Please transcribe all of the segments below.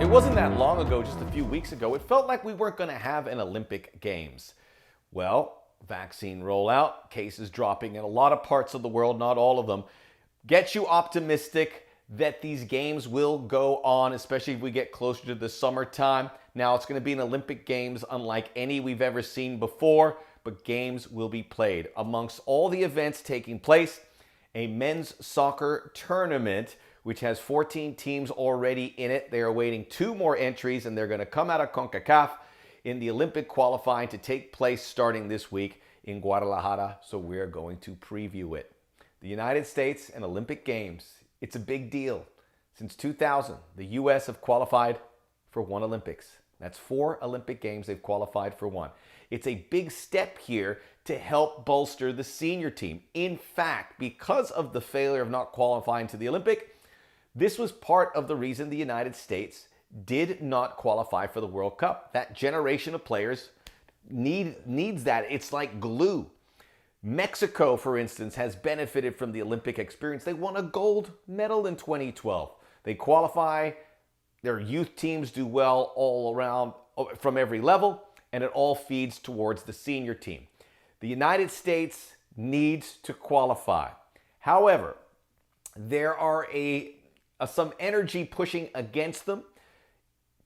It wasn't that long ago, just a few weeks ago, it felt like we weren't going to have an Olympic Games. Well, vaccine rollout, cases dropping in a lot of parts of the world, not all of them, gets you optimistic that these games will go on, especially if we get closer to the summertime. Now, it's going to be an Olympic Games unlike any we've ever seen before, but games will be played. Amongst all the events taking place, a men's soccer tournament which has 14 teams already in it. They are awaiting 2 more entries, and they're going to come out of CONCACAF in the Olympic qualifying to take place starting this week in Guadalajara, so we're going to preview it. The United States and Olympic Games, it's a big deal. Since 2000, the U.S. have qualified for 1 Olympics. That's 4 Olympic Games they've qualified for 1. It's a big step here to help bolster the senior team. In fact, because of the failure of not qualifying to the Olympic, this was part of the reason the United States did not qualify for the World Cup. That generation of players needs that. It's like glue. Mexico, for instance, has benefited from the Olympic experience. They won a gold medal in 2012. They qualify, their youth teams do well all around from every level, and it all feeds towards the senior team. The United States needs to qualify. However, there are some energy pushing against them.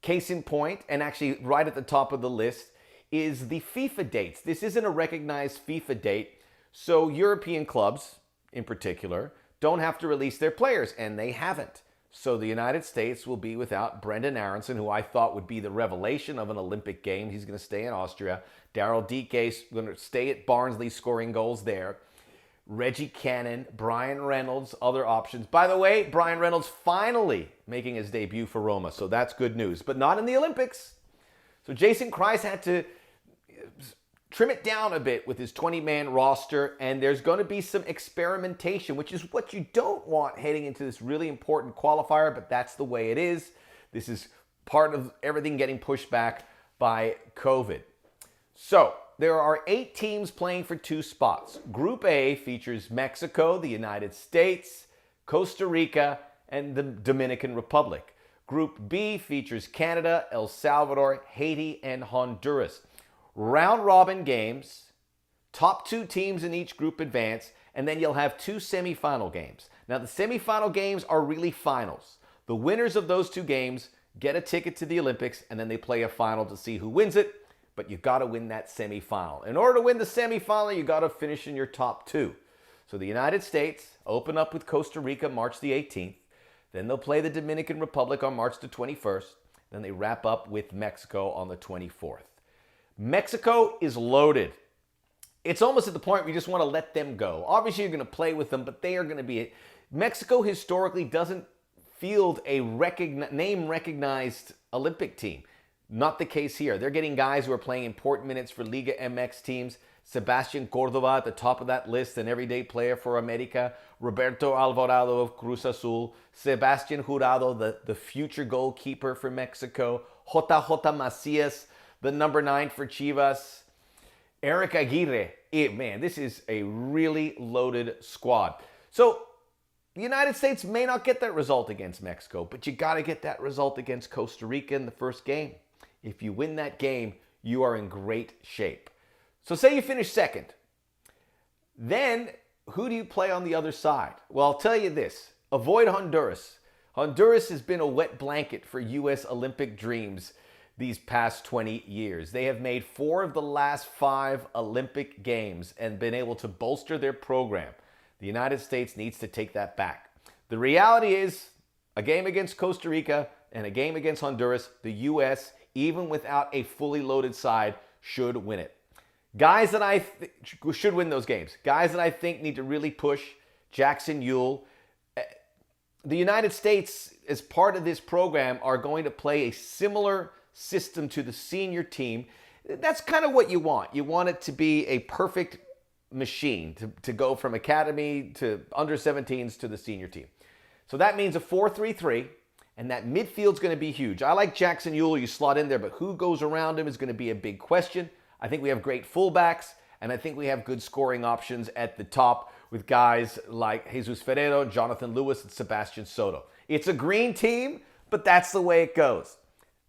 Case in point, and actually right at the top of the list, is the FIFA dates. This isn't a recognized FIFA date, so European clubs, in particular, don't have to release their players, and they haven't. So the United States will be without Brendan Aronson, who I thought would be the revelation of an Olympic game. He's going to stay in Austria. Daryl Dike's going to stay at Barnsley scoring goals there. Reggie Cannon, Brian Reynolds, other options. By the way, Brian Reynolds finally making his debut for Roma, so that's good news, but not in the Olympics. So Jason Kreis had to trim it down a bit with his 20-man roster, and there's going to be some experimentation, which is what you don't want heading into this really important qualifier, but that's the way it is. This is part of everything getting pushed back by COVID. So there are 8 teams playing for 2 spots. Group A features Mexico, the United States, Costa Rica, and the Dominican Republic. Group B features Canada, El Salvador, Haiti, and Honduras. Round-robin games, top 2 teams in each group advance, and then you'll have 2 semifinal games. Now, the semifinal games are really finals. The winners of those 2 games get a ticket to the Olympics, and then they play a final to see who wins it. But you got to win that semifinal. In order to win the semifinal, you got to finish in your top 2. So the United States open up with Costa Rica March the 18th. Then they'll play the Dominican Republic on March the 21st. Then they wrap up with Mexico on the 24th. Mexico is loaded. It's almost at the point where you just want to let them go. Obviously, you're going to play with them, but they are going to be... Mexico historically doesn't field a name-recognized Olympic team. Not the case here. They're getting guys who are playing important minutes for Liga MX teams. Sebastian Cordova at the top of that list, an everyday player for America. Roberto Alvarado of Cruz Azul. Sebastian Jurado, the future goalkeeper for Mexico. JJ Macias, the number 9 for Chivas. Eric Aguirre. Man, this is a really loaded squad. So the United States may not get that result against Mexico, but you got to get that result against Costa Rica in the first game. If you win that game, you are in great shape. So say you finish second. Then, who do you play on the other side? Well, I'll tell you this. Avoid Honduras. Honduras has been a wet blanket for U.S. Olympic dreams these past 20 years. They have made 4 of the last 5 Olympic Games and been able to bolster their program. The United States needs to take that back. The reality is, a game against Costa Rica and a game against Honduras, the U.S., even without a fully loaded side, should win it. Guys that should win those games. Guys that I think need to really push, Jackson Ewell. The United States, as part of this program, are going to play a similar system to the senior team. That's kind of what you want. You want it to be a perfect machine to go from academy to under 17s to the senior team. So that means a 4-3-3. And that midfield's going to be huge. I like Jackson Ewell, you slot in there, but who goes around him is going to be a big question. I think we have great fullbacks, and I think we have good scoring options at the top with guys like Jesus Ferrero, Jonathan Lewis, and Sebastian Soto. It's a green team, but that's the way it goes.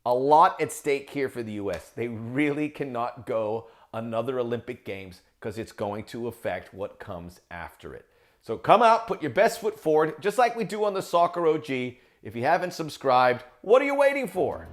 A lot at stake here for the US. They really cannot go another Olympic Games because it's going to affect what comes after it. So come out, put your best foot forward, just like we do on the Soccer OG. If you haven't subscribed, what are you waiting for?